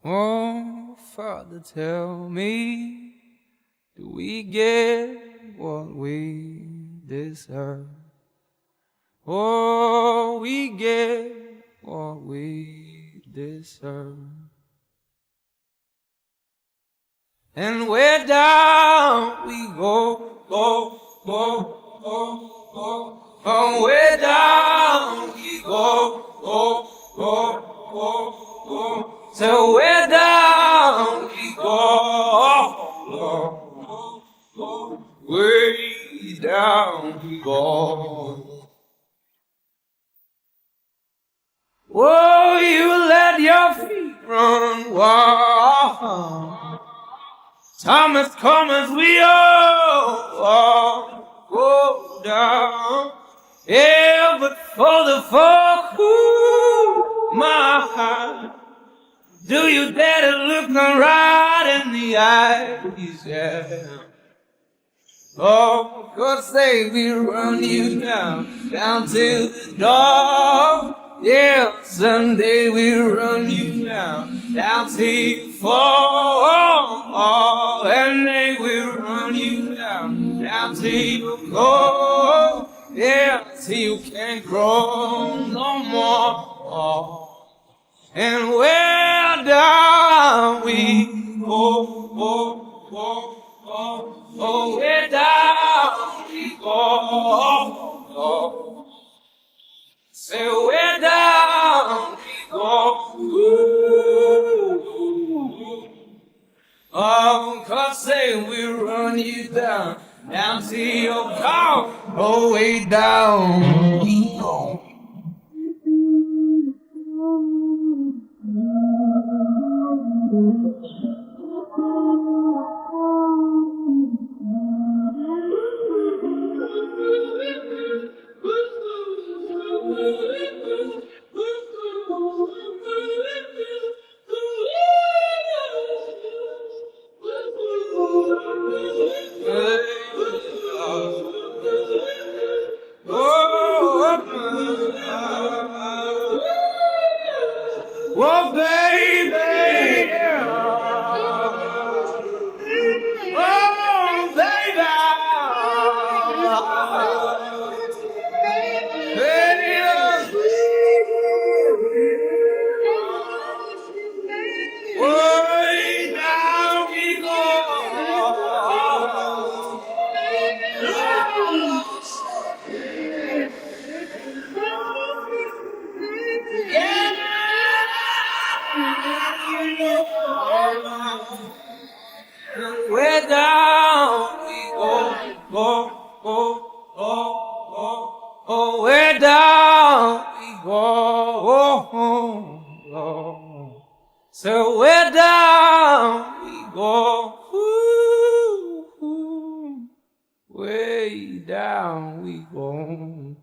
Oh, Father, tell me, do we get what we deserve? Oh, we get what we deserve. And where down we go, go, go, go, go. Oh, where down we go, go, go, go, go. So where down we go, go, go, way down we go. Oh, you let your feet run wild. Thomas, come as we all go down. Yeah, but for the folk who my heart, do you dare to look me right in the eyes? Yeah. Oh, 'cause they will run you down, down to the door. Yeah, someday we'll run you down, down till you fall. And they will run you down, down till you go. Yeah, till you can't grow no more. And where down we go, go, go, go. Oh, where down we go, go. Say where down we go. Ooh. Oh, 'cause say we'll run you down, down to your car. Oh, way down we go. Oh, baby. Oh, baby. Way down we go. Where down we go, go, go, go, go. Oh, where down we go, go. So where down we go, ooh, ooh, way down we go.